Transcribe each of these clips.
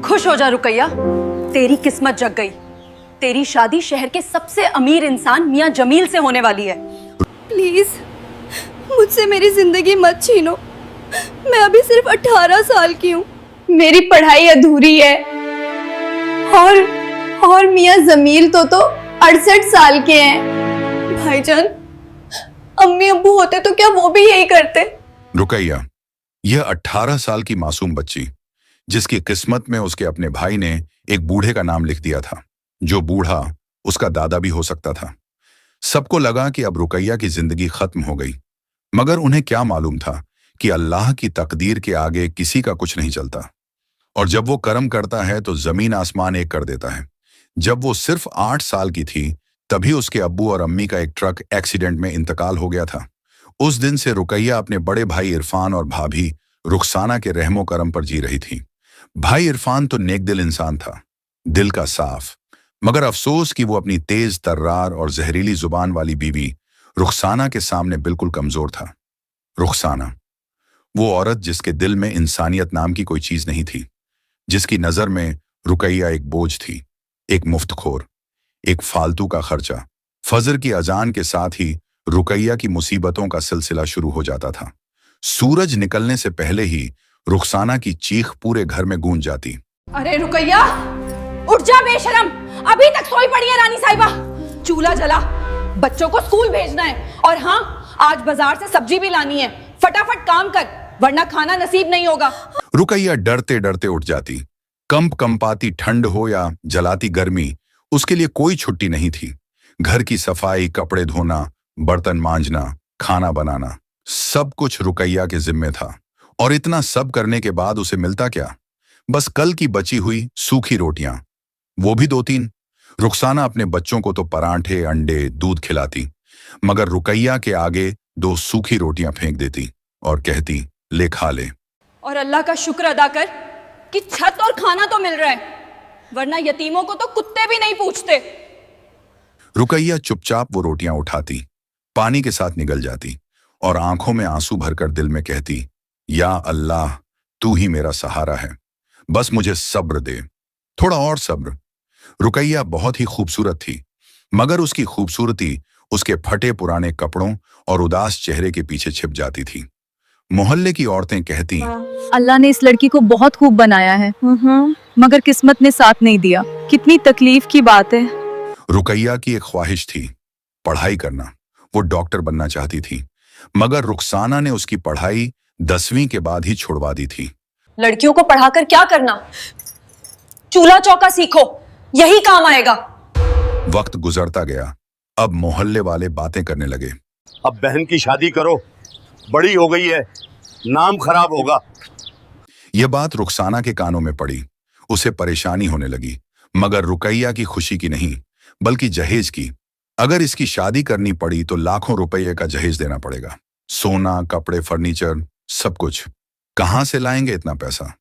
खुश हो जा रुकैया, तेरी किस्मत जग गई। तेरी शादी शहर के सबसे अमीर इंसान मियां जमील से होने वाली है। प्लीज मुझसे मेरी जिंदगी मत छीनो। मैं अभी सिर्फ 18 साल की हूँ, मेरी पढ़ाई अधूरी है। और मियां जमील तो 68 साल के हैं। भाईजान, अम्मी अब्बू होते तो क्या वो भी यही करते? रुकैया, यह 18 साल की मासूम बच्ची, जिसकी किस्मत में उसके अपने भाई ने एक बूढ़े का नाम लिख दिया था, जो बूढ़ा उसका दादा भी हो सकता था। सबको लगा कि अब रुकैया की जिंदगी खत्म हो गई, मगर उन्हें क्या मालूम था कि अल्लाह की तकदीर के आगे किसी का कुछ नहीं चलता, और जब वो कर्म करता है तो जमीन आसमान एक कर देता है। जब वो सिर्फ 8 साल की थी, तभी उसके अब्बू और अम्मी का एक ट्रक एक्सीडेंट में इंतकाल हो गया था। उस दिन से रुकैया अपने बड़े भाई इरफान और भाभी रुखसाना के रहमो करम पर जी रही थी। भाई इरफान तो नेक दिल इंसान था, दिल का साफ, मगर अफसोस कि वो अपनी तेज तर्रार और जहरीली जुबान वाली बीवी रुखसाना के सामने बिल्कुल कमजोर था। रुखसाना, वो औरत जिसके दिल में इंसानियत नाम की कोई चीज नहीं थी, जिसकी नजर में रुकैया एक बोझ थी, एक मुफ्तखोर, एक फालतू का खर्चा। फजर की अजान के साथ ही रुकैया की मुसीबतों का सिलसिला शुरू हो जाता था। सूरज निकलने से पहले ही रुखसाना की चीख पूरे घर में गूंज जाती। अरे रुकैया, उठ जा बेशरम, अभी तक सोई पड़ी है रानी साहिबा। चूल्हा जला, बच्चों को स्कूल भेजना है, और हाँ, आज बाजार से सब्जी भी लानी है। फटाफट काम कर, वरना खाना नसीब नहीं होगा। रुकैया डरते डरते उठ जाती। कंपाती ठंड हो या जलाती गर्मी, उसके लिए कोई छुट्टी नहीं थी। घर की सफाई, कपड़े धोना, बर्तन मांजना, खाना बनाना, सब कुछ रुकैया के जिम्मे था। और इतना सब करने के बाद उसे मिलता क्या? बस कल की बची हुई सूखी रोटियां, वो भी 2-3। रुखसाना अपने बच्चों को तो परांठे, अंडे, दूध खिलाती, मगर रुकैया के आगे 2 सूखी रोटियां फेंक देती और कहती, ले खा ले। और अल्लाह का शुक्र अदा कर कि छत और खाना तो मिल रहा है, वरना यतीमों को तो कुत्ते भी नहीं पूछते। रुकैया चुपचाप वो रोटियां उठाती, पानी के साथ निगल जाती और आंखों में आंसू भरकर दिल में कहती, या अल्लाह, तू ही मेरा सहारा है, बस मुझे सब्र दे, थोड़ा और सब्र। रुकैया बहुत ही खूबसूरत थी, मगर उसकी खूबसूरती उसके फटे पुराने कपड़ों और उदास चेहरे के पीछे छिप जाती थी। मोहल्ले की औरतें कहती, अल्लाह ने इस लड़की को बहुत खूब बनाया है, मगर किस्मत ने साथ नहीं दिया। कितनी तकलीफ की बात है। रुकैया की एक ख्वाहिश थी, पढ़ाई करना। वो डॉक्टर बनना चाहती थी, मगर रुखसाना ने उसकी पढ़ाई 10वीं के बाद ही छुड़वा दी थी। लड़कियों को पढ़ाकर क्या करना? चूल्हा चौका सीखो, यही काम आएगा। वक्त गुजरता गया। अब मोहल्ले वाले बातें करने लगे, अब बहन की शादी करो, बड़ी हो गई है, नाम खराब होगा। यह बात रुखसाना के कानों में पड़ी। उसे परेशानी होने लगी, मगर रुकैया की खुशी की नहीं, बल्कि जहेज की। अगर इसकी शादी करनी पड़ी तो लाखों रुपये का जहेज देना पड़ेगा। सोना, कपड़े, फर्नीचर, सब कुछ। कहां से लाएंगे इतना पैसा?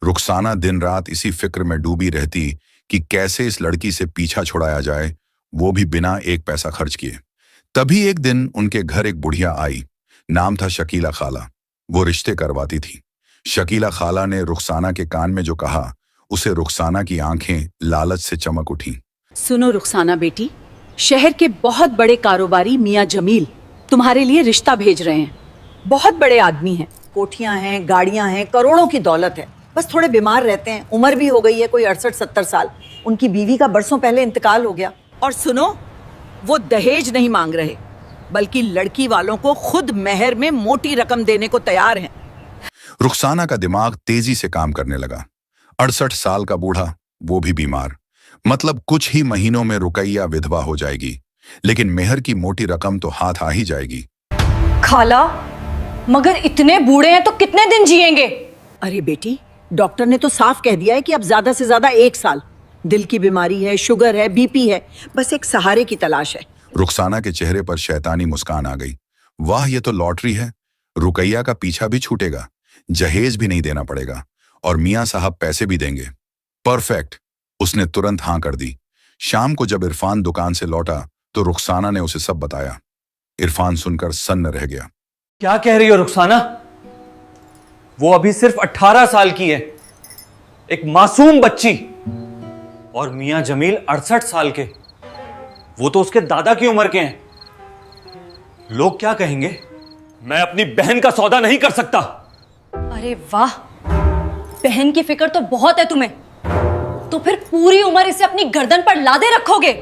रुखसाना दिन रात इसी फिक्र में डूबी रहती कि कैसे इस लड़की से पीछा छुड़ाया जाए, वो भी बिना एक पैसा खर्च किए। तभी एक दिन उनके घर एक बुढ़िया आई, नाम था शकीला खाला। वो रिश्ते करवाती थी। शकीला खाला ने रुखसाना के कान में जो कहा, उसे रुखसाना की आंखें लालच से चमक उठी। सुनो रुखसाना बेटी, शहर के बहुत बड़े कारोबारी मियां जमील तुम्हारे लिए रिश्ता भेज रहे हैं। बहुत बड़े आदमी हैं, कोठियां हैं, गाड़ियां हैं, करोड़ों की दौलत है, बस थोड़े बीमार रहते हैं। उम्र भी हो गई है, कोई 68-70 साल। उनकी बीवी का बरसों पहले इंतकाल हो गया। और सुनो, वो दहेज नहीं मांग रहे, बल्कि लड़की वालों को खुद मेहर में मोटी रकम देने को तैयार हैं। रुखसाना का दिमाग तेजी से काम करने लगा। 68 साल का बूढ़ा, वो भी बीमार, मतलब कुछ ही महीनों में रुकैया विधवा हो जाएगी, लेकिन मेहर की मोटी रकम तो हाथ आ ही जाएगी। खाला, मगर इतने बूढ़े हैं तो कितने दिन जिएंगे? अरे बेटी, डॉक्टर ने तो साफ कह दिया है कि अब ज्यादा से ज्यादा 1 साल। दिल की बीमारी है, शुगर है, बीपी है, बस एक सहारे की तलाश है। रुखसाना के चेहरे पर शैतानी मुस्कान आ गई। वाह, ये तो लॉटरी है। रुकैया का पीछा भी छूटेगा, जहेज भी नहीं देना पड़ेगा, और मियां साहब पैसे भी देंगे। परफेक्ट। उसने तुरंत हाँ कर दी। शाम को जब इरफान दुकान से लौटा तो रुखसाना ने उसे सब बताया। इरफान सुनकर सन्न रह गया। क्या कह रही हो रुखसाना? वो अभी सिर्फ 18 साल की है। एक मासूम बच्ची, और मियां जमील 68 साल के, वो तो उसके दादा की उम्र के हैं। लोग क्या कहेंगे? मैं अपनी बहन का सौदा नहीं कर सकता। अरे वाह, बहन की फिक्र तो बहुत है तुम्हें, तो फिर पूरी उम्र इसे अपनी गर्दन पर लादे रखोगे।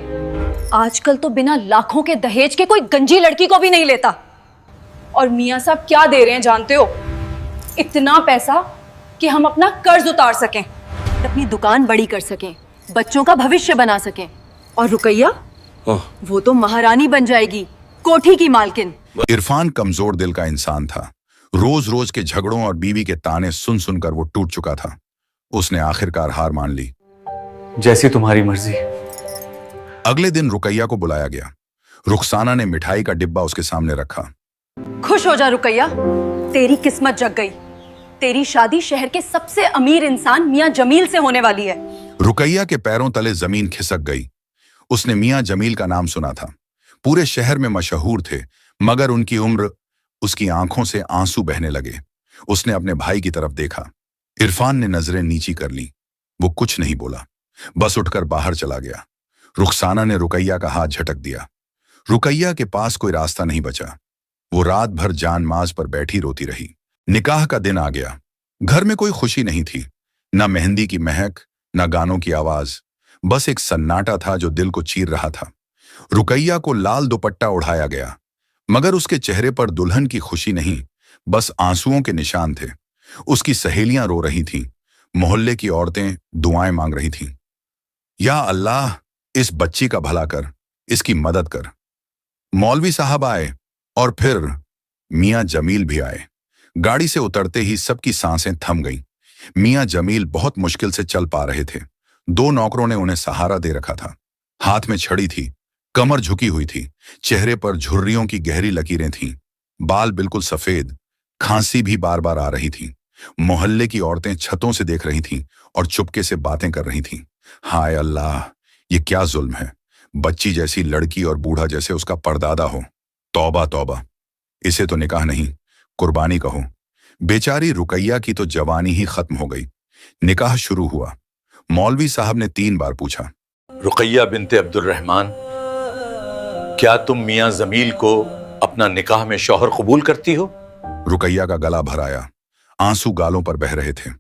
आजकल तो बिना लाखों के दहेज के कोई गंजी लड़की को भी नहीं लेता। और मियां साहब क्या दे रहे हैं जानते हो? इतना पैसा कि हम अपना कर्ज उतार सकें, अपनी दुकान बड़ी कर सकें, बच्चों का भविष्य बना सकें। और रुकैया, वो तो महारानी बन जाएगी, कोठी की मालकिन। इरफान कमजोर दिल का इंसान था। रोज रोज के झगड़ों और बीवी के ताने सुन सुनकर वो टूट चुका था। उसने आखिरकार हार मान ली। जैसी तुम्हारी मर्जी। अगले दिन रुकैया को बुलाया गया। रुखसाना ने मिठाई का डिब्बा उसके सामने रखा। खुश हो जा रुकैया, तेरी किस्मत जग गई। तेरी शादी शहर के सबसे अमीर इंसान मियां जमील से होने वाली है। रुकैया के पैरों तले जमीन खिसक गई। उसने मियां जमील का नाम सुना था, पूरे शहर में मशहूर थे, मगर उनकी उम्र, उसकी आंखों से आंसू बहने लगे। उसने अपने भाई की तरफ देखा। इरफान ने नजरें नीची कर ली। वो कुछ नहीं बोला, बस उठकर बाहर चला गया। रुखसाना ने रुकैया का हाथ झटक दिया। रुकैया के पास कोई रास्ता नहीं बचा। वो रात भर जान माज पर बैठी रोती रही। निकाह का दिन आ गया। घर में कोई खुशी नहीं थी, न मेहंदी की महक, न गानों की आवाज, बस एक सन्नाटा था जो दिल को चीर रहा था। रुकैया को लाल दुपट्टा उड़ाया गया, मगर उसके चेहरे पर दुल्हन की खुशी नहीं, बस आंसुओं के निशान थे। उसकी सहेलियां रो रही थीं, मोहल्ले की औरतें दुआएं मांग रही थीं। या अल्लाह, इस बच्ची का भला कर, इसकी मदद कर। मौलवी साहब आए और फिर मियां जमील भी आए। गाड़ी से उतरते ही सबकी सांसें थम गईं। मियां जमील बहुत मुश्किल से चल पा रहे थे। 2 नौकरों ने उन्हें सहारा दे रखा था। हाथ में छड़ी थी, कमर झुकी हुई थी, चेहरे पर झुर्रियों की गहरी लकीरें थीं, बाल बिल्कुल सफेद, खांसी भी बार बार आ रही थी। मोहल्ले की औरतें छतों से देख रही थीं और चुपके से बातें कर रही थीं। हाय अल्लाह, ये क्या जुल्म है। बच्ची जैसी लड़की और बूढ़ा जैसे उसका परदादा हो। तौबा तौबा, इसे तो निकाह नहीं, कुर्बानी कहो। बेचारी रुकैया की तो जवानी ही खत्म हो गई। निकाह शुरू हुआ। मौलवी साहब ने 3 बार पूछा, रुकैया बिनते अब्दुल रहमान, क्या तुम मियां जमील को अपना निकाह में शौहर कबूल करती हो? रुकैया का गला भर आया, आंसू गालों पर बह रहे थे।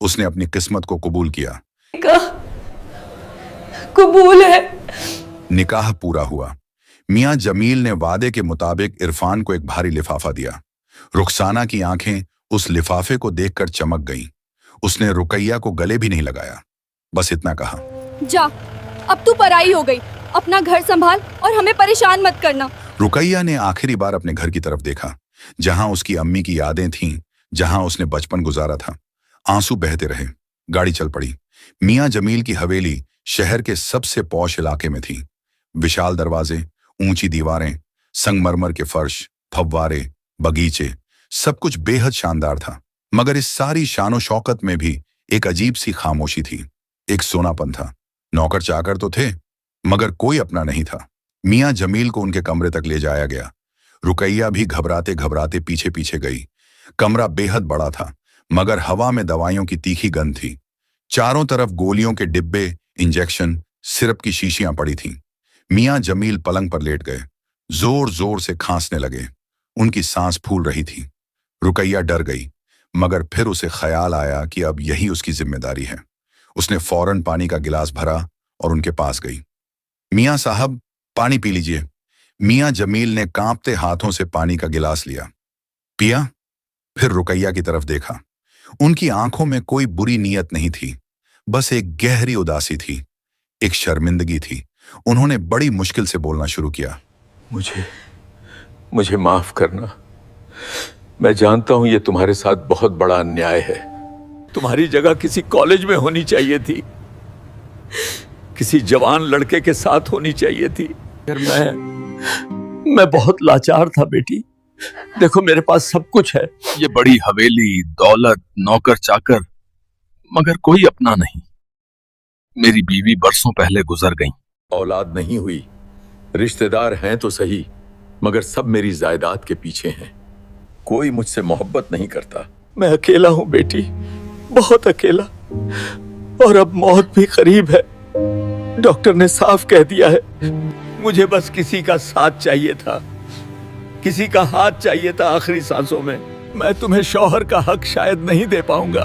उसने अपनी किस्मत को कबूल किया। कबूल है। निकाह पूरा हुआ। मियां जमील ने वादे के मुताबिक इरफान को एक भारी लिफाफा दिया। रुखसाना की आंखें उस लिफाफे को देखकर चमक गईं। उसने रुकैया को गले भी नहीं लगाया, बस इतना कहा, जा, अब तू पराई हो गई, अपना घर संभाल और हमें परेशान मत करना। रुकैया ने आखिरी बार अपने घर की तरफ देखा, जहां उसकी अम्मी की यादें थीं, जहां उसने बचपन गुजारा था। आंसू बहते रहे। गाड़ी चल पड़ी। मियां जमील की हवेली शहर के सबसे पौश इलाके में थी। विशाल दरवाजे, ऊंची दीवारें, संगमरमर के फर्श, फव्वारे, बगीचे, सब कुछ बेहद शानदार था। मगर इस सारी शानो शौकत में भी एक अजीब सी खामोशी थी, एक सोनापन था। नौकर चाकर तो थे, मगर कोई अपना नहीं था। मियां जमील को उनके कमरे तक ले जाया गया। रुकैया भी घबराते घबराते पीछे पीछे गई। कमरा बेहद बड़ा था, मगर हवा में दवाइयों की तीखी गंध थी। चारों तरफ गोलियों के डिब्बे, इंजेक्शन, सिरप की शीशियां पड़ी थीं। मियां जमील पलंग पर लेट गए, जोर जोर से खांसने लगे। उनकी सांस फूल रही थी। रुकैया डर गई, मगर फिर उसे ख्याल आया कि अब यही उसकी जिम्मेदारी है। उसने फौरन पानी का गिलास भरा और उनके पास गई। मियां साहब, पानी पी लीजिए। मियां जमील ने कांपते हाथों से पानी का गिलास लिया, पिया, फिर रुकैया की तरफ देखा। उनकी आंखों में कोई बुरी नीयत नहीं थी, बस एक गहरी उदासी थी, एक शर्मिंदगी थी। उन्होंने बड़ी मुश्किल से बोलना शुरू किया, मुझे माफ करना। मैं जानता हूं ये तुम्हारे साथ बहुत बड़ा अन्याय है। तुम्हारी जगह किसी कॉलेज में होनी चाहिए थी, किसी जवान लड़के के साथ होनी चाहिए थी। फिर मैं बहुत लाचार था बेटी। देखो मेरे पास सब कुछ है, ये बड़ी हवेली, दौलत, नौकर चाकर, मगर कोई अपना नहीं। मेरी बीवी बरसों पहले गुजर गई, औलाद नहीं हुई। रिश्तेदार हैं तो सही, मगर सब मेरी जायदाद के पीछे हैं। कोई मुझसे मोहब्बत नहीं करता। मैं अकेला हूं बेटी, बहुत अकेला। और अब मौत भी करीब है। डॉक्टर ने साफ कह दिया है। मुझे बस किसी का साथ चाहिए था, किसी का हाथ चाहिए था आखिरी सांसों में। मैं तुम्हें शौहर का हक शायद नहीं दे पाऊंगा,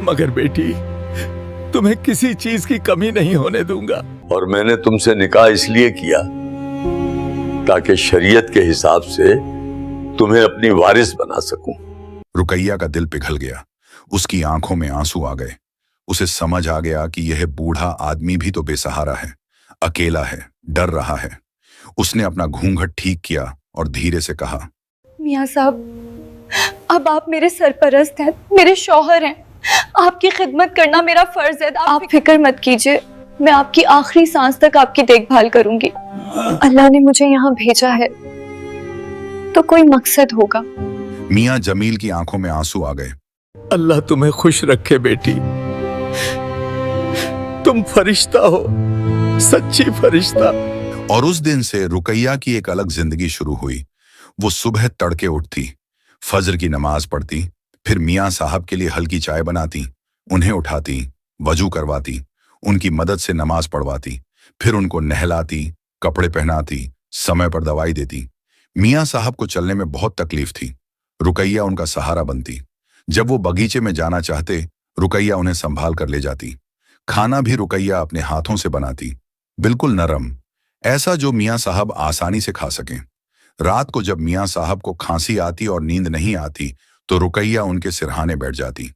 मगर बेटी तुम्हें किसी चीज की कमी नहीं होने दूंगा। और मैंने तुमसे निकाह इसलिए किया ताकि शरीयत के हिसाब से तुम्हें अपनी वारिस बना सकूं। रुकैया का दिल पिघल गया, उसकी आंखों में आंसू आ गए। उसे समझ आ गया कि यह बूढ़ा आदमी भी तो बेसहारा है, अकेला है, डर रहा है। उसने अपना घूंघट ठीक किया और धीरे से कहा, मियाँ साहब, अब आप मेरे सरपरस्त हैं, मेरे शौहर हैं। आपकी खिदमत करना मेरा फर्ज है। आप फिक्र मत कीजिए, मैं आपकी आखिरी सांस तक आपकी देखभाल करूंगी। अल्लाह ने मुझे यहाँ भेजा है तो कोई मकसद होगा। मियां जमील की आंखों में आंसू आ गए। अल्लाह तुम्हें खुश रखे बेटी, तुम फरिश्ता हो, सच्ची फरिश्ता। और उस दिन से रुकैया की एक अलग जिंदगी शुरू हुई। वो सुबह तड़के उठती, फजर की नमाज पढ़ती, फिर मियां साहब के लिए हल्की चाय बनाती, उन्हें उठाती, वजू करवाती, उनकी मदद से नमाज पढ़वाती, फिर उनको नहलाती, कपड़े पहनाती, समय पर दवाई देती। मियां साहब को चलने में बहुत तकलीफ थी। रुकैया उनका सहारा बनती। जब वो बगीचे में जाना चाहते, रुकैया उन्हें संभाल कर ले जाती। खाना भी रुकैया अपने हाथों से बनाती, बिल्कुल नरम, ऐसा जो मियां साहब आसानी से खा सकें। रात को जब मियां साहब को खांसी आती और नींद नहीं आती तो रुकैया उनके सिरहाने बैठ जाती,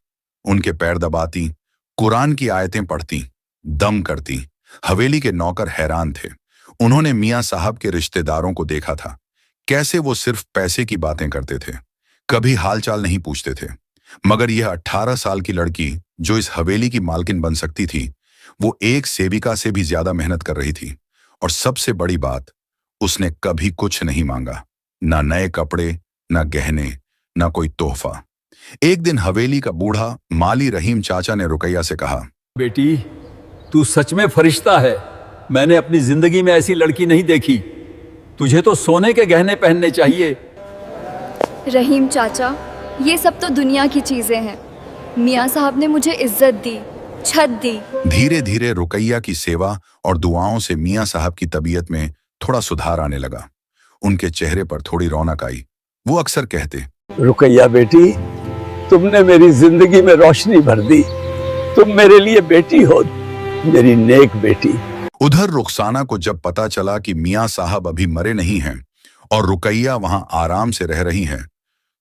उनके पैर दबाती, कुरान की आयतें पढ़ती, दम करती। हवेली के नौकर हैरान थे। उन्होंने मियां साहब के रिश्तेदारों को देखा था, कैसे वो सिर्फ पैसे की बातें करते थे, कभी हालचाल नहीं पूछते थे। मगर यह 18 साल की लड़की जो इस हवेली की मालकिन बन सकती थी, वो एक सेविका से भी ज्यादा मेहनत कर रही थी। और सबसे बड़ी बात, उसने कभी कुछ नहीं मांगा, ना नए कपड़े, ना गहने, ना कोई तोहफा। एक दिन हवेली का बूढ़ा माली रहीम चाचा ने रुकैया से कहा, बेटी तू सच में फरिश्ता है। मैंने अपनी जिंदगी में ऐसी लड़की नहीं देखी। तुझे तो सोने के गहने पहनने चाहिए। रहीम चाचा, ये सब तो दुनिया की चीजें हैं। मियाँ साहब ने मुझे इज्जत दी, छत दी। धीरे धीरे रुकैया की सेवा और दुआओं से मियां साहब की तबीयत में थोड़ा सुधार आने लगा। उनके चेहरे पर थोड़ी रौनक आई। वो अक्सर कहते, रुकैया बेटी, तुमने मेरी जिंदगी में रोशनी भर दी। तुम मेरे लिए बेटी हो, मेरी नेक बेटी। उधर रुखसाना को जब पता चला कि मियां साहब अभी मरे नहीं हैं और रुकैया वहां आराम से रह रही हैं,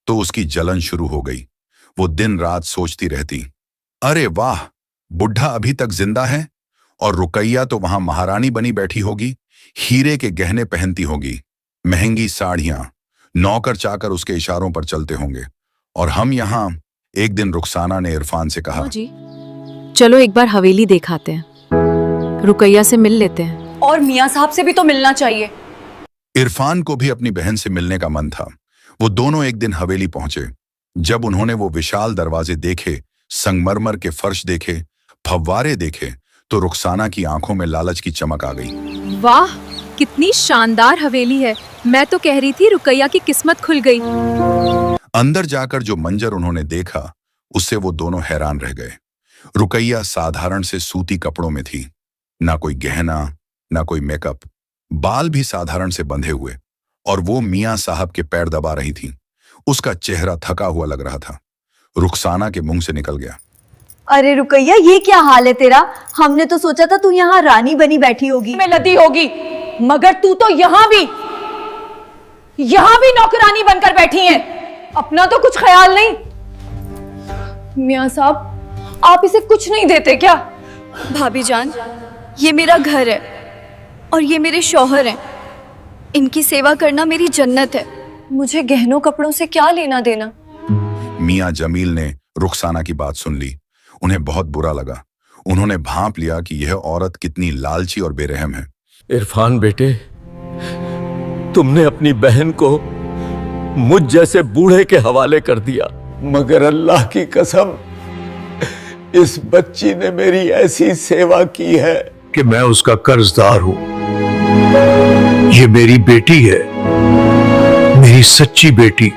तो उसकी जलन शुरू हो गई। वो दिन रात सोचती रहती, अरे वाह, बुढ़ा अभी तक जिंदा है और रुकैया तो वहां महारानी बनी बैठी होगी, हीरे के गहने पहनती होगी, महंगी साड़ियां, नौकर चाकर उसके इशारों पर चलते होंगे, और हम यहां। एक दिन रुखसाना ने इरफान से कहा, जी चलो एक बार हवेली देखाते हैं, रुकैया से मिल लेते हैं। और मियाँ साहब से भी तो मिलना चाहिए। इरफान को भी अपनी बहन से मिलने का मन था। वो दोनों एक दिन हवेली पहुंचे। जब उन्होंने वो विशाल दरवाजे देखे, संगमरमर के फर्श देखे, फव्वारे देखे, तो रुखसाना की आंखों में लालच की चमक आ गई। वाह, कितनी शानदार हवेली है। मैं तो कह रही थी रुकैया की किस्मत खुल गई। अंदर जाकर जो मंजर उन्होंने देखा, उससे वो दोनों हैरान रह गए। रुकैया साधारण से सूती कपड़ों में थी, ना कोई गहना, ना कोई मेकअप, बाल भी साधारण से बंधे हुए, और वो मियां साहब के पैर दबा रही थी। उसका चेहरा थका हुआ लग रहा था। रुखसाना के मुंह से निकल गया, अरे रुकैया, ये क्या हाल है तेरा? हमने तो सोचा था तू यहाँ रानी बनी बैठी होगी। में लदी होगी, मगर तू तो यहाँ भी नौकरानी बनकर बैठी है। अपना तो कुछ ख्याल नहीं। मियाँ साहब, आप इसे कुछ नहीं देते क्या? भाभी जान, ये मेरा घर है और ये मेरे शौहर हैं। इनकी सेवा करना मेरी जन्नत है। मुझे गहनों कपड़ों से क्या लेना देना। मियां जमील ने रुखसाना की बात सुन ली। उन्हें बहुत बुरा लगा। उन्होंने भांप लिया कि यह औरत कितनी लालची और बेरहम है। इरफान बेटे, तुमने अपनी बहन को मुझ जैसे बूढ़े के हवाले कर दिया, मगर अल्लाह की कसम, इस बच्ची ने मेरी ऐसी सेवा की है कि मैं उसका कर्जदार हूं। ये मेरी बेटी है, मेरी सच्ची बेटी।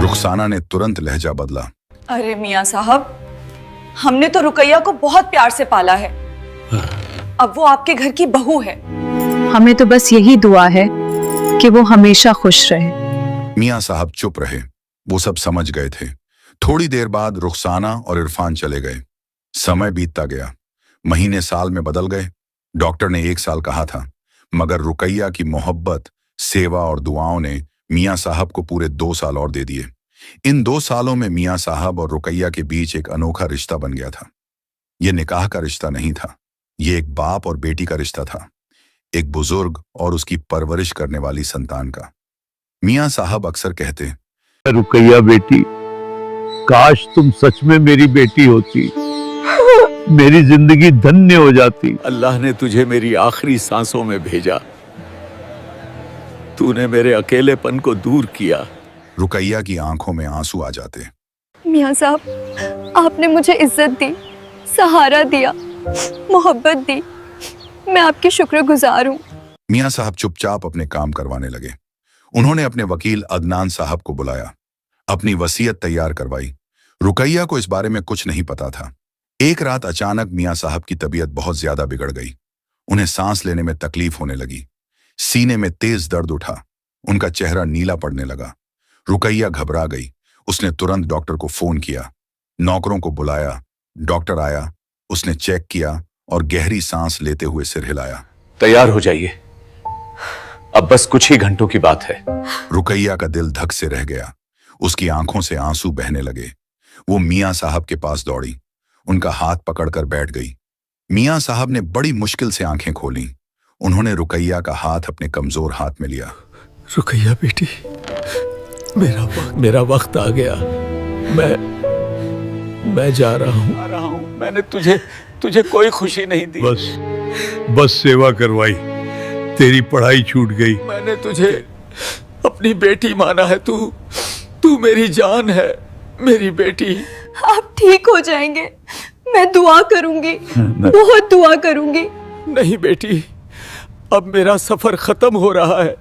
रुखसाना ने तुरंत लहजा बदला। अरे मियाँ साहब, हमने तो रुकैया को बहुत प्यार से पाला है, अब वो आपके घर की बहू है। हमें तो बस यही दुआ है कि वो हमेशा खुश रहे। मियाँ साहब चुप रहे। वो सब समझ गए थे। थोड़ी देर बाद रुखसाना और इरफान चले गए। समय बीतता गया, महीने साल में बदल गए। डॉक्टर ने 1 साल कहा था, मगर रुकैया की मोहब्बत, सेवा और दुआओं ने मियाँ साहब को पूरे 2 साल और दे दिए। इन 2 सालों में मियाँ साहब और रुकैया के बीच एक अनोखा रिश्ता बन गया था। यह निकाह का रिश्ता नहीं था, ये एक बाप और बेटी का रिश्ता था, एक बुजुर्ग और उसकी परवरिश करने वाली संतान का। मियाँ साहब अक्सर कहते, रुकैया बेटी, काश तुम सच में मेरी बेटी होती, मेरी जिंदगी धन्य हो जाती। अल्लाह ने तुझे मेरी आखिरी सांसों में भेजा, तूने मेरे अकेलेपन को दूर किया। रुकैया की आंखों में आंसू आ जाते। मियाँ साहब, आपने मुझे इज्जत दी, सहारा दिया, मोहब्बत दी, मैं आपकी शुक्रगुजार हूँ। मियाँ साहब चुपचाप अपने काम करवाने लगे। उन्होंने अपने वकील अदनान साहब को बुलाया, अपनी वसीयत तैयार करवाई। रुकैया को इस बारे में कुछ नहीं पता था। एक रात अचानक मियाँ साहब की तबीयत बहुत ज्यादा बिगड़ गई। उन्हें सांस लेने में तकलीफ होने लगी, सीने में तेज दर्द उठा, उनका चेहरा नीला पड़ने लगा। रुकैया घबरा गई। उसने तुरंत डॉक्टर को फोन किया, नौकरों को बुलाया। डॉक्टर आया, उसने चेक किया और गहरी सांस लेते हुए सिर हिलाया। तैयार हो जाइए, अब बस कुछ ही घंटों की बात है। रुकैया का दिल धक से रह गया, उसकी आंखों से आंसू बहने लगे। वो मियाँ साहब के पास दौड़ी, उनका हाथ पकड़कर बैठ गई। मियाँ साहब ने बड़ी मुश्किल से आंखें खोली। उन्होंने रुकैया का हाथ अपने कमजोर हाथ में लिया। रुकैया बेटी, मेरा वक्त आ गया। मैं जा रहा हूँ। मैंने तुझे कोई खुशी नहीं दी। बस सेवा करवाई, तेरी पढ़ाई छूट गई। मैंने तुझे अपनी बेटी माना है। तू मेरी जान है, मेरी बेटी। आप ठीक हो जाएंगे, मैं दुआ करूंगी, बहुत दुआ करूंगी। नहीं बेटी, अब मेरा सफर खत्म हो रहा है,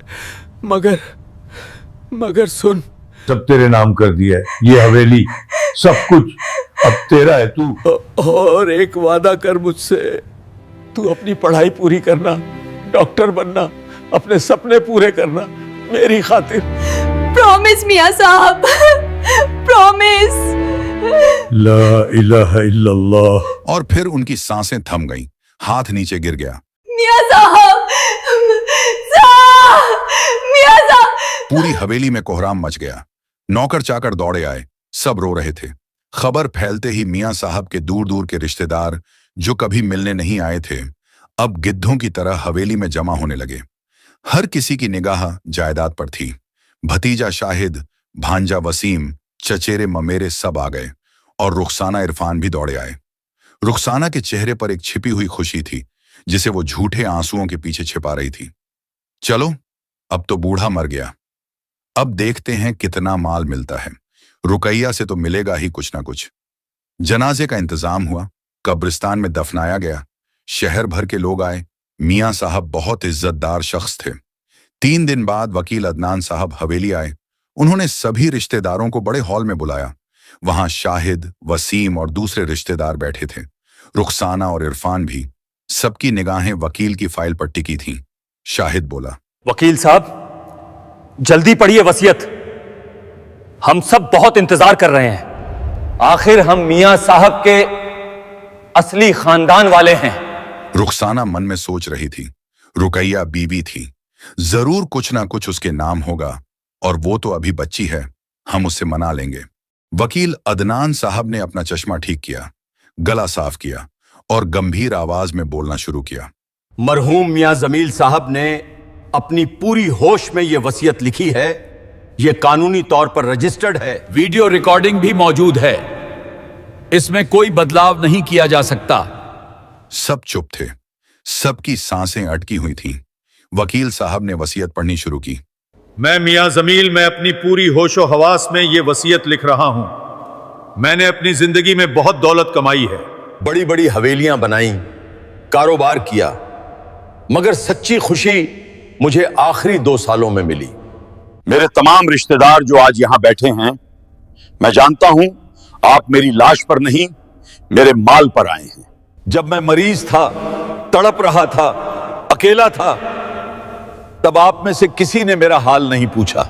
मगर सुन, सब तेरे नाम कर दिया है, ये हवेली, सब कुछ अब तेरा है। तू और एक वादा कर मुझसे, तू अपनी पढ़ाई पूरी करना, डॉक्टर बनना, अपने सपने पूरे करना, मेरी खातिर। प्रॉमिस मियाँ साहब, प्रॉमिस। ला इलाहा इल्लल्लाह। और फिर उनकी सांसें थम गईं, हाथ नीचे गिर गया। मियाँ साहब, मियाँ साहब। पूरी हवेली में कोहराम मच गया। नौकर चाकर दौड़े आए, सब रो रहे थे। खबर फैलते ही मियाँ साहब के दूर दूर के रिश्तेदार, जो कभी मिलने नहीं आए थे, अब गिद्धों की तरह हवेली में जमा होने लगे। हर किसी की निगाह जायदाद पर थी। भतीजा शाहिद, भांजा वसीम, चचेरे ममेरे सब आ गए और रुखसाना इरफान भी दौड़े आए। रुखसाना के चेहरे पर एक छिपी हुई खुशी थी, जिसे वो झूठे आंसुओं के पीछे छिपा रही थी। चलो, अब तो बूढ़ा मर गया, अब देखते हैं कितना माल मिलता है। रुकैया से तो मिलेगा ही कुछ ना कुछ। जनाजे का इंतजाम हुआ, कब्रिस्तान में दफनाया गया। शहर भर के लोग आए। मियाँ साहब बहुत इज्जतदार शख्स थे। 3 दिन बाद वकील अदनान साहब हवेली आए। उन्होंने सभी रिश्तेदारों को बड़े हॉल में बुलाया। वहां शाहिद, वसीम और दूसरे रिश्तेदार बैठे थे, रुखसाना और इरफान भी। सबकी निगाहें वकील की फाइल पर टिकी थीं। शाहिद बोला, वकील साहब, जल्दी पढ़िए वसीयत, हम सब बहुत इंतजार कर रहे हैं। आखिर हम मियाँ साहब के असली खानदान वाले हैं। रुखसाना मन में सोच रही थी, रुकैया बीबी थी, जरूर कुछ ना कुछ उसके नाम होगा, और वो तो अभी बच्ची है, हम उससे मना लेंगे। वकील अदनान साहब ने अपना चश्मा ठीक किया, गला साफ किया और गंभीर आवाज में बोलना शुरू किया। मरहूम मियां जमील साहब ने अपनी पूरी होश में यह वसीयत लिखी है, यह कानूनी तौर पर रजिस्टर्ड है, वीडियो रिकॉर्डिंग भी मौजूद है, इसमें कोई बदलाव नहीं किया जा सकता। सब चुप थे, सबकी सांसें अटकी हुई थीं। वकील साहब ने वसीयत पढ़नी शुरू की। मैं मियां जमील, मैं अपनी पूरी होशो हवास में ये वसीयत लिख रहा हूं। मैंने अपनी जिंदगी में बहुत दौलत कमाई है, बड़ी बड़ी हवेलियां बनाई, कारोबार किया, मगर सच्ची खुशी मुझे आखिरी 2 सालों में मिली। मेरे तमाम रिश्तेदार जो आज यहां बैठे हैं, मैं जानता हूं आप मेरी लाश पर नहीं, मेरे माल पर आए हैं। जब मैं मरीज था, तड़प रहा था, अकेला था, तब आप में से किसी ने मेरा हाल नहीं पूछा,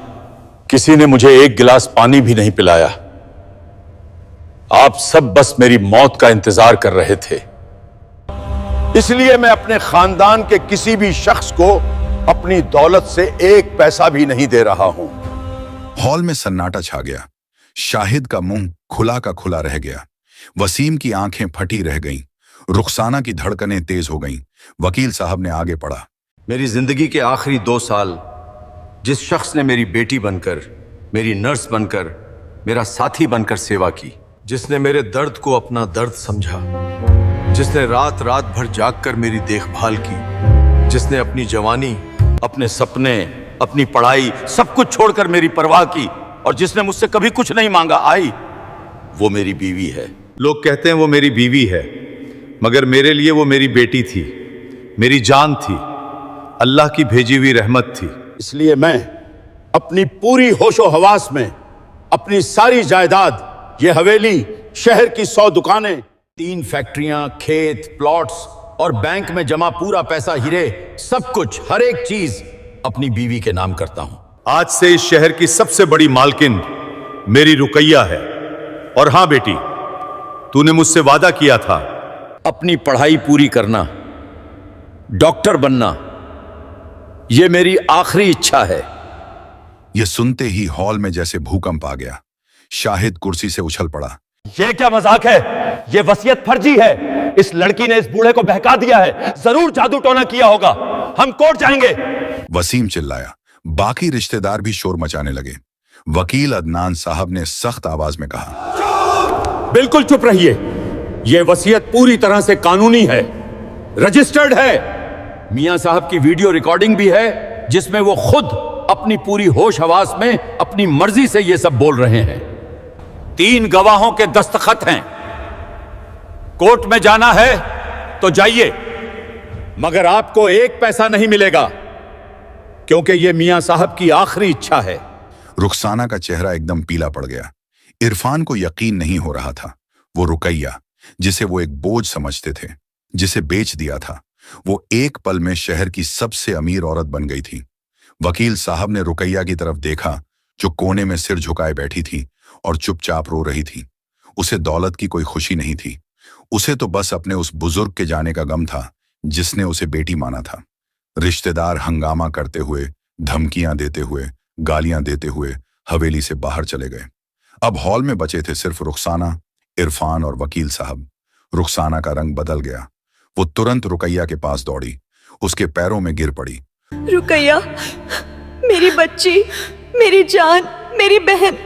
किसी ने मुझे एक गिलास पानी भी नहीं पिलाया। आप सब बस मेरी मौत का इंतजार कर रहे थे। इसलिए मैं अपने खानदान के किसी भी शख्स को अपनी दौलत से एक पैसा भी नहीं दे रहा हूं। हॉल में सन्नाटा छा गया। शाहिद का मुंह खुला का खुला रह गया। वसीम की आंखें फटी रह गईं। रुखसाना की धड़कनें तेज हो गईं। वकील साहब ने आगे पढ़ा। मेरी जिंदगी के आखिरी 2 साल जिस शख्स ने मेरी बेटी बनकर, मेरी नर्स बनकर, मेरा साथी बनकर सेवा की, जिसने मेरे दर्द को अपना दर्द समझा, जिसने रात रात भर जागकर मेरी देखभाल की, जिसने अपनी जवानी, अपने सपने, अपनी पढ़ाई सब कुछ छोड़कर मेरी परवाह की और जिसने मुझसे कभी कुछ नहीं मांगा, आई, वो मेरी बीवी है। लोग कहते हैं वो मेरी बीवी है, मगर मेरे लिए वो मेरी बेटी थी, मेरी जान थी, अल्लाह की भेजी हुई रहमत थी। इसलिए मैं अपनी पूरी होशो हवास में अपनी सारी जायदाद, ये हवेली, शहर की 100 दुकानें, 3 फैक्ट्रियां, खेत, प्लॉट्स और बैंक में जमा पूरा पैसा, हीरे, सब कुछ, हर एक चीज अपनी बीवी के नाम करता हूं। आज से इस शहर की सबसे बड़ी मालकिन मेरी रुकैया है। और हां बेटी, तूने मुझसे वादा किया था अपनी पढ़ाई पूरी करना, डॉक्टर बनना, यह मेरी आखिरी इच्छा है। यह सुनते ही हॉल में जैसे भूकंप आ गया। शाहिद कुर्सी से उछल पड़ा। ये क्या मजाक है? ये वसीयत फर्जी है। इस लड़की ने इस बूढ़े को बहका दिया है। जरूर जादू टोना किया होगा। हम कोर्ट जाएंगे। वसीम चिल्लाया। बाकी रिश्तेदार भी शोर मचाने लगे। वकील अदनान साहब ने सख्त आवाज में कहा, बिल्कुल चुप रहिए। यह वसीयत पूरी तरह से कानूनी है, रजिस्टर्ड है। मियां साहब की वीडियो रिकॉर्डिंग भी है जिसमें वो खुद अपनी पूरी होश हवास में अपनी मर्जी से ये सब बोल रहे हैं। 3 गवाहों के दस्तखत हैं। कोर्ट में जाना है तो जाइए, मगर आपको एक पैसा नहीं मिलेगा, क्योंकि यह मियां साहब की आखिरी इच्छा है। रुखसाना का चेहरा एकदम पीला पड़ गया। इरफान को यकीन नहीं हो रहा था। वो रुकैया, जिसे वो एक बोझ समझते थे, जिसे बेच दिया था, वो एक पल में शहर की सबसे अमीर औरत बन गई थी। वकील साहब ने रुकैया की तरफ देखा, जो कोने में सिर झुकाए बैठी थी और चुपचाप रो रही थी। उसे दौलत की कोई खुशी नहीं थी। उसे तो बस अपने उस बुजुर्ग के जाने का गम था जिसने उसे बेटी माना था। रिश्तेदार हंगामा करते हुए, धमकियां देते हुए, गालियां देते हुए हवेली से बाहर चले गए। अब हॉल में बचे थे सिर्फ रुखसाना, इरफान और वकील साहब। रुखसाना का रंग बदल गया। वो तुरंत रुकैया के पास दौड़ी, उसके पैरों में गिर पड़ी। रुकैया, मेरी बच्ची, मेरी जान, मेरी बहन,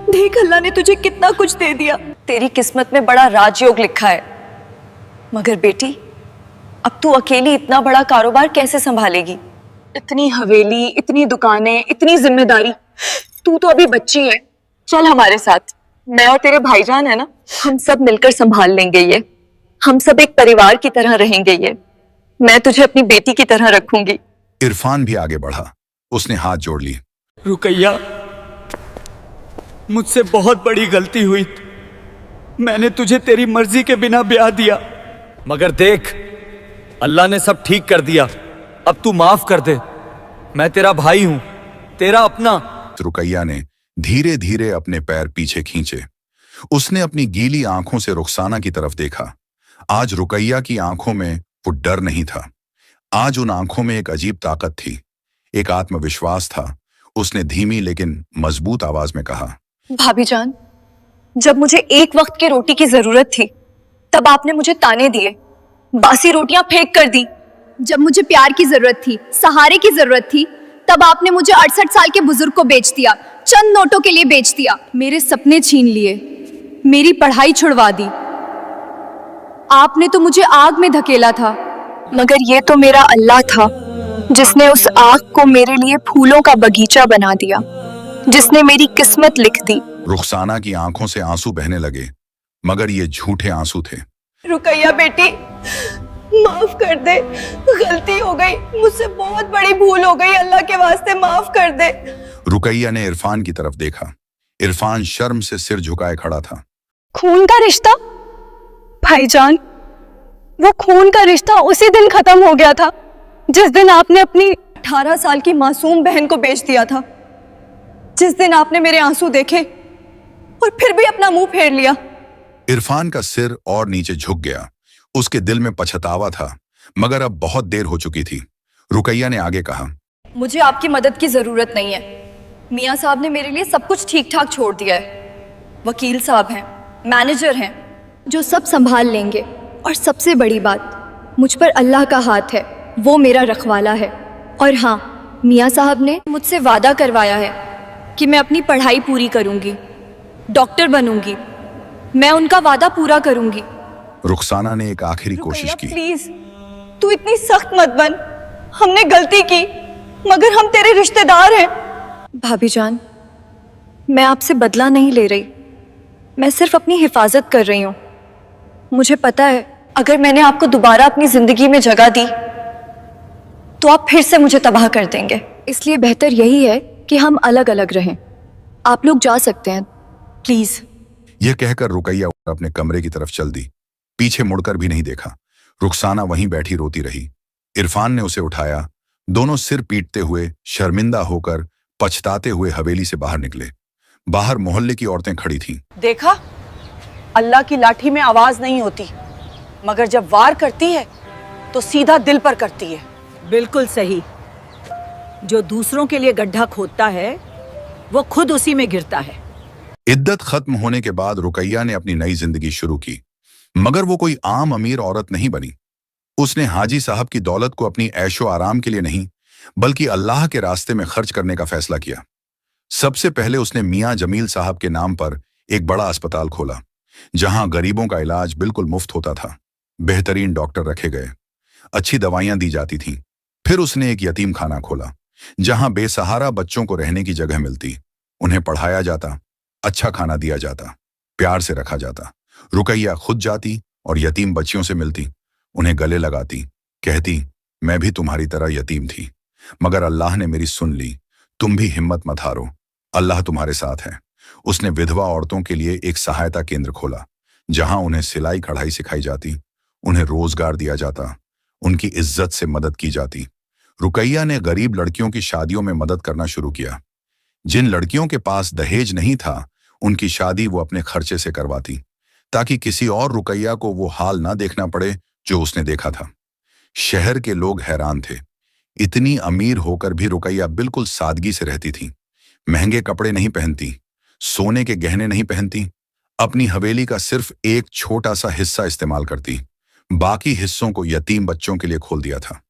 देख अल्लाह ने तुझे कितना कुछ दे दिया। तेरी किस्मत में बड़ा राजयोग लिखा है, मगर बेटी अब तू अकेली इतना बड़ा कारोबार कैसे संभालेगी? इतनी हवेली, इतनी दुकानें, इतनी जिम्मेदारी। तू तो अभी बच्ची है। चल हमारे साथ, मैं और तेरे भाईजान है ना, हम सब मिलकर संभाल लेंगे ये। हम सब एक परिवार की तरह रहेंगे ये। मैं तुझे अपनी बेटी की तरह रखूंगी। इरफान भी आगे बढ़ा। उसने हाथ जोड़ ली। रुकैया, मुझसे बहुत बड़ी गलती हुई। मैंने तुझे तेरी मर्जी के बिना ब्याह दिया, मगर देख, अल्लाह ने सब ठीक कर दिया। अब तू माफ कर दे। मैं तेरा भाई हूं, तेरा अपना। रुकैया ने धीरे धीरे अपने पैर पीछे खींचे। उसने अपनी गीली आंखों से रुखसाना की तरफ देखा। आज रुकैया की आंखों में वो डर नहीं था। आज उन आंखों में एक अजीब ताकत थी, एक आत्मविश्वास था। उसने धीमी लेकिन मजबूत आवाज में कहा, भाभी जान, जब मुझे एक वक्त की रोटी की जरूरत थी, तब आपने मुझे ताने दिए, बासी रोटियां फेंक कर दी। जब मुझे प्यार की जरूरत थी, सहारे की जरूरत थी, तब आपने मुझे 68 साल के बुजुर्ग को बेच दिया, चंद नोटों के लिए बेच दिया। मेरे सपने छीन लिए, मेरी पढ़ाई छुड़वा दी। आपने तो मुझे आग में धकेला था। मगर ये तो मेरा अल्लाह था, जिसने उस आग को मेरे लिए फूलों का बगीचा बना दिया, जिसने मेरी किस्मत लिख दी। रुखसाना की आंखों से आंसू बहने लगे, मगर ये झूठे आंसू थे। रुकैया बेटी, माफ कर दे, गलती हो गई, मुझसे बहुत बड़ी भूल हो गई, अल्लाह के वास्ते माफ कर दे। रुकैया ने इरफान की तरफ देखा। इरफान शर्म से सिर झुकाए खड़ा था। खून का रिश्ता भाईजान, वो खून का रिश्ता उसी दिन खत्म हो गया था जिस दिन आपने अपनी 18 साल की मासूम बहन को बेच दिया था। जिस दिन आपने मेरे आंसू देखे और फिर भी अपना मुंह फेर लिया। इरफान का सिर और नीचे झुक गया। उसके दिल में पछतावा था, मगर अब बहुत देर हो चुकी थी। रुकैया ने आगे कहा, मुझे आपकी मदद की जरूरत नहीं है। मियाँ साहब ने मेरे लिए सब कुछ ठीक ठाक छोड़ दिया है। वकील साहब हैं, मैनेजर हैं, जो सब संभाल लेंगे। और सबसे बड़ी बात, मुझ पर अल्लाह का हाथ है, वो मेरा रखवाला है। और हाँ, मियाँ साहब ने मुझसे वादा करवाया है कि मैं अपनी पढ़ाई पूरी करूंगी, डॉक्टर बनूंगी। मैं उनका वादा पूरा करूंगी। रुखसाना ने एक आखिरी कोशिश की। प्लीज, तू इतनी सख्त मत बन। हमने गलती की, मगर हम तेरे रिश्तेदार हैं। भाभी जान, मैं आपसे बदला नहीं ले रही, मैं सिर्फ अपनी हिफाजत कर रही हूँ। मुझे पता है, अगर मैंने आपको दोबारा अपनी जिंदगी में जगह दी तो आप फिर से मुझे तबाह कर देंगे। इसलिए बेहतर यही है कि हम अलग अलग रहें। आप लोग जा सकते हैं, प्लीज। यह कहकर रुकैया अपने कमरे की तरफ चल दी। पीछे मुड़कर भी नहीं देखा। रुखसाना वहीं बैठी रोती रही। इरफान ने उसे उठाया। दोनों सिर पीटते हुए, शर्मिंदा होकर, पछताते हुए हवेली से बाहर निकले। बाहर मोहल्ले की औरतें खड़ी थीं। देखा, अल्लाह की लाठी में आवाज नहीं होती, मगर जब वार करती है तो सीधा दिल पर करती है। बिल्कुल सही। जो दूसरों के लिए गड्ढा खोदता है वो खुद उसी में गिरता है। इद्दत खत्म होने के बाद रुकैया ने अपनी नई जिंदगी शुरू की, मगर वो कोई आम अमीर औरत नहीं बनी। उसने हाजी साहब की दौलत को अपनी ऐशो आराम के लिए नहीं, बल्कि अल्लाह के रास्ते में खर्च करने का फैसला किया। सबसे पहले उसने मियाँ जमील साहब के नाम पर एक बड़ा अस्पताल खोला, जहां गरीबों का इलाज बिल्कुल मुफ्त होता था। बेहतरीन डॉक्टर रखे गए, अच्छी दवाइयां दी जाती थीं। फिर उसने एक यतीम खाना खोला, जहां बेसहारा बच्चों को रहने की जगह मिलती। उन्हें पढ़ाया जाता, अच्छा खाना दिया जाता, प्यार से रखा जाता। रुकैया खुद जाती और यतीम बच्चियों से मिलती, उन्हें गले लगाती, कहती, मैं भी तुम्हारी तरह यतीम थी, मगर अल्लाह ने मेरी सुन ली। तुम भी हिम्मत मत हारो, अल्लाह तुम्हारे साथ है। उसने विधवा औरतों के लिए एक सहायता केंद्र खोला, जहां उन्हें सिलाई कढ़ाई सिखाई जाती, उन्हें रोजगार दिया जाता, उनकी इज्जत से मदद की जाती। रुकैया ने गरीब लड़कियों की शादियों में मदद करना शुरू किया। जिन लड़कियों के पास दहेज नहीं था, उनकी शादी वो अपने खर्चे से करवाती, ताकि किसी और रुकैया को वो हाल ना देखना पड़े जो उसने देखा था। शहर के लोग हैरान थे। इतनी अमीर होकर भी रुकैया बिल्कुल सादगी से रहती थी। महंगे कपड़े नहीं पहनती, सोने के गहने नहीं पहनती, अपनी हवेली का सिर्फ एक छोटा सा हिस्सा इस्तेमाल करती, बाकी हिस्सों को यतीम बच्चों के लिए खोल दिया था।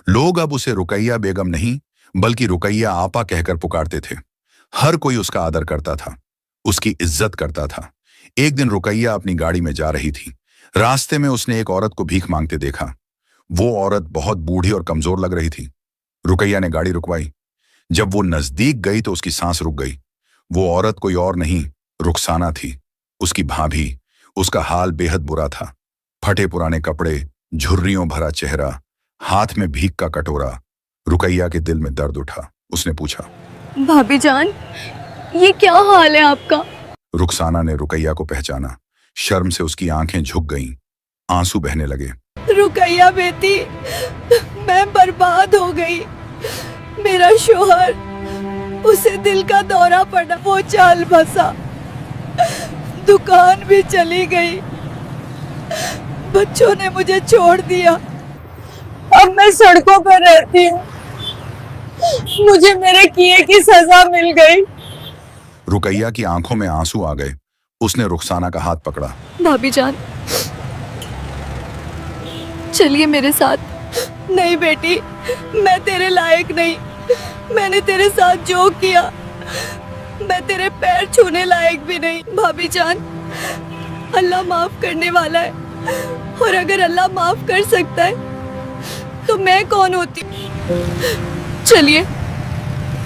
लोग अब उसे रुकैया बेगम नहीं, बल्कि रुकैया आपा कहकर पुकारते थे। हर कोई उसका आदर करता था, उसकी इज्जत करता था। एक दिन रुकैया अपनी गाड़ी में जा रही थी। रास्ते में उसने एक औरत को भीख मांगते देखा। वो औरत बहुत बूढ़ी और कमजोर लग रही थी। रुकैया ने गाड़ी रुकवाई। जब वो नजदीक गई तो उसकी सांस रुक गई। वो औरत कोई और नहीं, रुखसाना थी, उसकी भाभी। उसका हाल बेहद बुरा था। फटे पुराने कपड़े, झुर्रियों भरा चेहरा, हाथ में भीख का कटोरा। रुकैया के दिल में दर्द उठा। उसने पूछा, भाभी जान, ये क्या हाल है आपका? रुखसाना ने रुकैया को पहचाना। शर्म से उसकी आंखें झुक गईं, आंसू बहने लगे। रुकैया बेटी, मैं बर्बाद हो गई। मेरा शोहर, उसे दिल का दौरा पड़ा, वो चाल बसा, दुकान भी चली गई, बच्चों ने मुझे छोड़ दिया। अब मैं सड़कों पर रहती हूँ। मुझे मेरे किए की सजा मिल गई। रुकैया की आंखों में आंसू आ गए। उसने रुखसाना का हाथ पकड़ा। भाभी जान, चलिए मेरे साथ। नहीं बेटी, मैं तेरे लायक नहीं। मैंने तेरे साथ जो किया, मैं तेरे पैर छूने लायक भी नहीं। भाभी जान, अल्लाह माफ करने वाला है, और अगर अल्लाह माफ कर सकता है तो मैं कौन होती। चलिए,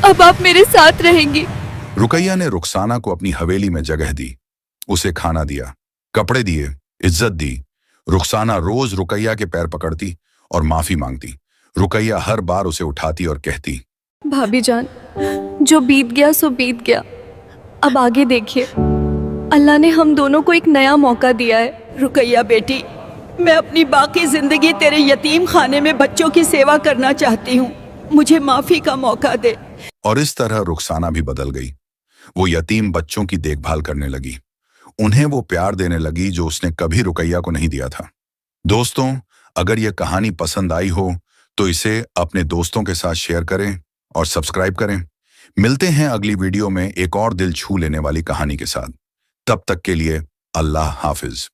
अब आप मेरे साथ रहेंगी। रुकैया ने रुखसाना को अपनी हवेली में जगह दी, उसे खाना दिया, कपड़े दिए, इज्जत दी। रुखसाना रोज रुकैया के पैर पकड़ती और माफी मांगती। रुकैया हर बार उसे उठाती और कहती, भाभी जान, जो बीत गया सो बीत गया, अब आगे देखिए। अल्लाह ने हम दोनों को एक नया मौका दिया है। रुकैया बेटी, मैं अपनी बाकी जिंदगी तेरे यतीम खाने में बच्चों की सेवा करना चाहती हूँ, मुझे माफी का मौका दे। और इस तरह रुखसाना भी बदल गई। वो यतीम बच्चों की देखभाल करने लगी, उन्हें वो प्यार देने लगी जो उसने कभी रुकैया को नहीं दिया था। दोस्तों, अगर ये कहानी पसंद आई हो तो इसे अपने दोस्तों के साथ शेयर करें और सब्सक्राइब करें। मिलते हैं अगली वीडियो में एक और दिल छू लेने वाली कहानी के साथ। तब तक के लिए अल्लाह हाफिज।